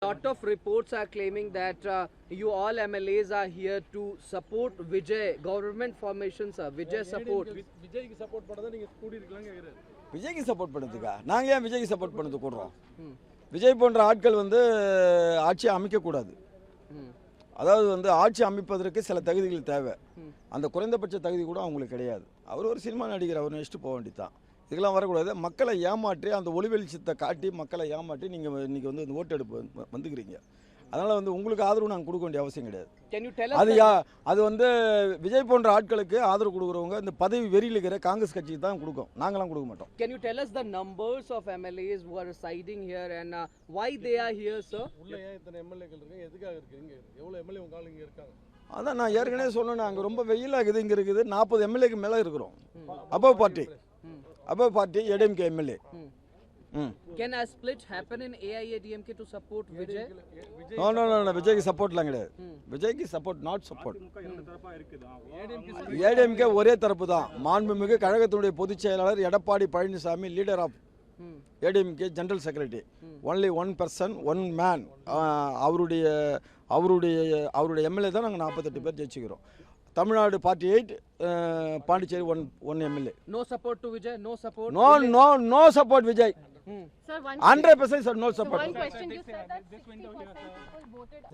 Lot of reports are claiming that you all MLAs are here to support Vijay government formations. Vijay support. விஜய்க்கு support பண்ணதா நீங்க கூடி இருக்கலாம் கேக்குறாரு. விஜய்க்கு சப்போர்ட் பண்ணுறதுக்கா நாங்கள் ஏன் விஜய்க்கு சப்போர்ட் பண்ணது கூடுறோம்? விஜய் போன்ற ஆட்கள் வந்து ஆட்சியை அமைக்கக்கூடாது. அதாவது வந்து ஆட்சி அமைப்பதற்கு சில தகுதிகள் தேவை. அந்த குறைந்தபட்ச தகுதி கூட அவங்களுக்கு கிடையாது. அவர் ஒரு சினிமா நடிகர், அவர் நெக்ஸ்ட்டு போக வேண்டியதான். இதெல்லாம் வரக்கூடாது. மக்களை ஏமாற்றி அந்த ஒளி வெளிச்சத்தை காட்டி மக்களை ஏமாற்றி நீங்கள் இன்றைக்கி வந்து இந்த ஓட்டு எடுப்பு வந்துக்கிறீங்க. அதனால் வந்து உங்களுக்கு ஆதரவு நாங்கள் கொடுக்க வேண்டிய அவசியம் கிடையாது. அது வந்து விஜய் போன்ற ஆட்களுக்கு ஆதரவு கொடுக்குறவங்க இந்த பதவி வெறியில் இருக்கிற காங்கிரஸ் கட்சிக்கு தான் கொடுக்கும். நாங்களாம் கொடுக்க மாட்டோம். Can you tell us the numbers of MLAs who are residing here and why they are here, sir? உள்ள ஏன் இத்தனை எம்எல்ஏக்கள் இருக்காங்க? எதுக்காக இருக்கீங்க? எவ்வளவு எம்எல்ஏ உங்க ஆளுங்க இருக்காங்க? அதான் நான் ஏற்கனவே சொன்னேன், அங்கே ரொம்ப வெயிலாகுது. இங்கே இருக்குது 40 எம்எல்ஏக்கு மேலே இருக்கிறோம். Above party ADMK MLA. Can a split happen in AIADMK to support Vijay? No, விஜய்க்கு சப்போர்ட்லாம் கிடையாது. விஜய்க்கு சப்போர்ட் நாட் சப்போர்ட். ADMK ஒரே தரப்பு தான். மாண்புமிகு கழகத்தினுடைய பொதுச் செயலாளர் Edappadi Palaniswami, leader of ADMK general secretary, only one person one man. அவருடைய எம்எல்ஏ தான் நாங்கள் 48 பேர் ஜெயிச்சுக்கிறோம். Tamil Nadu 48, Pondicherry one MLA. No support to Vijay? No support? No support Vijay. Sir, 100% no support. one question, you said that 60% people voted.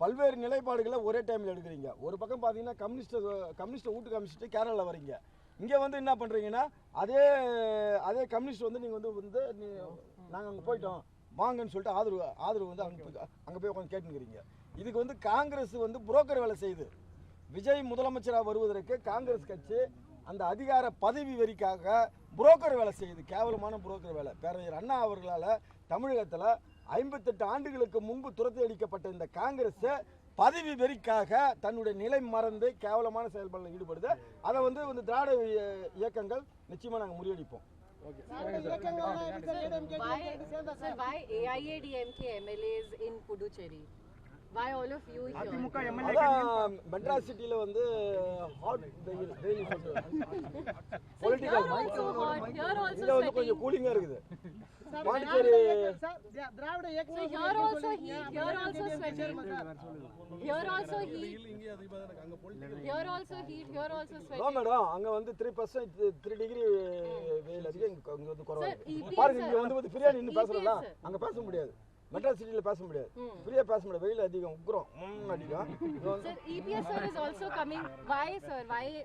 பல்வேறு நிலைப்பாடுகளை ஒரே டைமில் எடுக்கிறீங்க. ஒரு பக்கம் பார்த்தீங்கன்னா கம்யூனிஸ்ட்டை வீட்டு கம்யூனிஸ்ட்டு கேரளாவில் வரீங்க. இங்கே வந்து என்ன பண்ணுறீங்கன்னா அதே கம்யூனிஸ்ட் வந்து நீங்கள் வந்து நாங்கள் அங்கே போயிட்டோம் வாங்கன்னு சொல்லிட்டு ஆதரவு வந்து அங்கே போய் உட்காந்து கேட்டுக்கிறீங்க. இதுக்கு வந்து காங்கிரஸ் வந்து புரோக்கர் வேலை செய்யுது. விஜய் முதலமைச்சராக வருவதற்கு காங்கிரஸ் கட்சி அந்த அதிகார பதவி வெறிக்காக புரோக்கர் வேலை செய்யுது. கேவலமான புரோக்கர் வேலை. பேரறிஞர் அண்ணா அவர்களால் தமிழகத்தில் 58 ஆண்டுகளுக்கு முன்பு துரத்தி அடிக்கப்பட்ட இந்த காங்கிரஸ் பதவி வெறிக்காக தன்னுடைய நிலை மறந்து கேவலமான செயல்பாட்டில் ஈடுபடுது. அதை வந்து திராவிட இயக்கங்கள் நிச்சயமாக நாங்கள் முறியடிப்போம். Why AIADMK MLAs in Puducherry? Why all of you here? அதான் மெட்ராஸ் சிட்டியில் வந்து ஹாட் பொலிட்டிக்கல் இதில் வந்து கொஞ்சம் கூலிங்காக இருக்குது. Pondicherry Here also heat, here also sweating. Here also heat. Here also heat, here also sweating. Madam அங்கே வந்து 3 டிகிரி வெயில் அதிகம், இங்கே வந்து குறைவாக இருக்குது. பாருங்க, இங்கே வந்து ஃப்ரீயாக நின்று பேசுகிறதா அங்கே பேச முடியாது. மெட்ராஸ் சிட்டியில் பேச முடியாது, ஃப்ரீயாக பேச முடியாது. வெயில் அதிகம், உக்ரம் அதிகம். Sir, EPS sir is also coming. Why sir?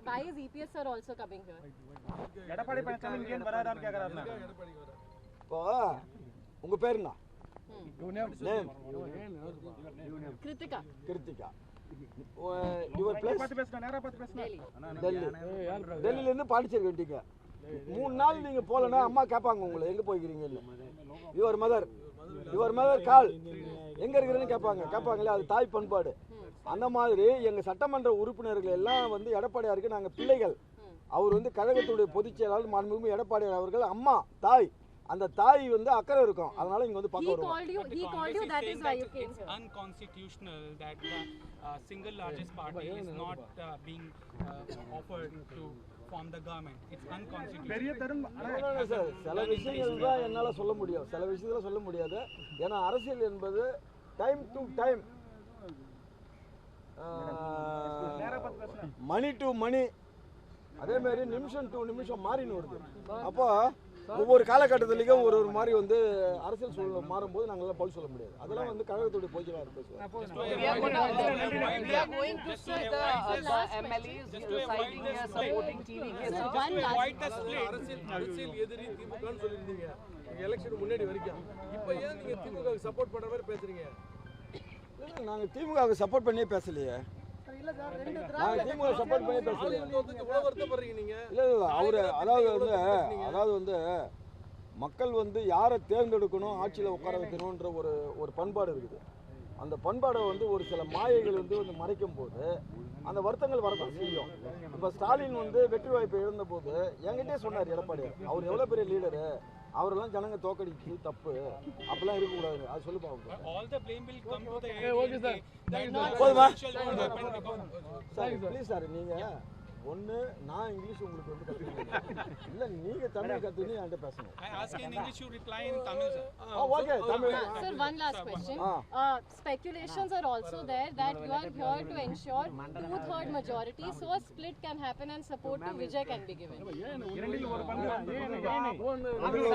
Why is EPS sir also coming here? Edappadi Palaniswami இங்க ஏன் வராரான்னு கேக்குறாருன்னா. இப்போ உங்க பேர் என்ன? Name Kritika. யுவர் பிளேஸ் டெல்லியில இருந்து பாண்டிச்சேரி வந்துட்டீங்க. 3 நாள் நீங்க போலன்னா அம்மா கேட்பாங்க உங்களை எங்க போய்க்கிறீங்கன்னு. யுவர் மதர் கால் எங்க இருக்கிறேன்னு கேட்பாங்களே, அது தாய் பண்பாடு. அந்த மாதிரி எங்க சட்டமன்ற உறுப்பினர்கள் எல்லாம் வந்து எடப்பாடியாருக்கு நாங்க பிள்ளைகள். அவர் வந்து கழகத்துடைய பொதுச் செயலாளர் மாண்புமிகு எடப்பாடியார் அவர்கள் அம்மா தாய். அந்த தாய் வந்து அக்கறை இருக்கும். அதனால இங்க வந்து பார்க்க வருவோம். He called you, that is why you came. It's unconstitutional that the single largest party is not being offered to form the government. It's unconstitutional. சில விஷயங்கள் தான் என்னால் சொல்ல முடியும், சில விஷயத்தில் சொல்ல முடியாது. ஏன்னா அரசியல் என்பது டைம் டு டைம், மணி டு மணி, அதே மாதிரி நிமிஷம் டு நிமிஷம் மாறின்னு வருது. அப்போ ஒவ்வொரு காலகட்டத்திலையும் ஒரு மாதிரி வந்து அரசியல் சூழ்நிலை மாறும்போது நாங்களாம் பதில் சொல்ல முடியாது. அதெல்லாம் வந்து கழகத்துடைய பொதுச்செயலாளர் பேசுவாங்க. We are going to see the MLAs residing here supporting TVK. அரசியல் எதிரி திமுகன்னு சொல்லிருந்தீங்க எலெக்ஷன் முன்னாடி வரைக்கும். இப்போ ஏன் நீங்க திமுக சப்போர்ட் பண்ற மாதிரி பேசுறீங்க? நாங்கள் திமுகவுக்கு சப்போர்ட் பண்ணியே பேசலையே. நாங்கள் திமுக சப்போர்ட் பண்ணியே பேசலையே. இல்லை அவரு அதாவது வந்து மக்கள் வந்து யாரை தேர்ந்தெடுக்கணும், ஆட்சியில் உட்கார வைக்கணுன்ற ஒரு பண்பாடு இருக்குது. அந்த பண்பாடை வந்து ஒரு சில மாயைகள் வந்து மறைக்கும் போது அந்த வருத்தங்கள் வரதான் செய்யும். இப்போ ஸ்டாலின் வந்து வெற்றி வாய்ப்பை இழந்த போது என்கிட்டே சொன்னார் எடப்பாடியார், அவர் எவ்வளோ பெரிய லீடரு, அவரெல்லாம் ஜனங்க தோக்கடிச்சு தப்பு, அப்பெல்லாம் இருக்கக்கூடாது. அது சொல்லி பார்ப்போம். All the blame will come to the போதுமா சார்? ப்ளீஸ் சார், நீங்கள் ஒன்று நான் இங்கிலீஷ் உங்களுக்கு வந்து கற்றுக்கணும், இல்லை நீங்கள் தமிழ் கற்றுன்னு என்கிட்ட பேசணும். I ask in English, you reply in Tamil, sir. Okay Tamil. Sir, one last question. Speculations are also there that you are here to ensure 2/3 majority, so a split can happen and support to Vijay can be given.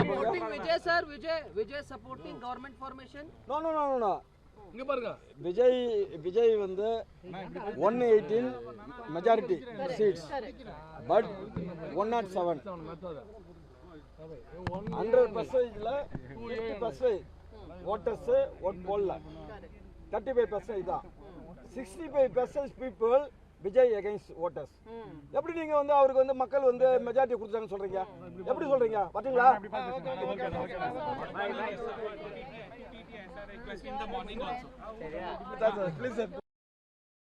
Supporting Vijay, sir. Vijay supporting government formation. No இங்க பாருங்க விஜய் வந்து 118 majority seats, but 107 100%ல 50% voters vote போடல, 35% தான். 65% people Vijay against voters. எப்படி நீங்க வந்து அவருக்கு வந்து மக்கள் வந்து மெஜாரிட்டி கொடுத்தாங்கன்னு சொல்றீங்க? எப்படி சொல்றீங்க? பாத்தீங்களா? TTI, sir, request in the morning also. Please sir.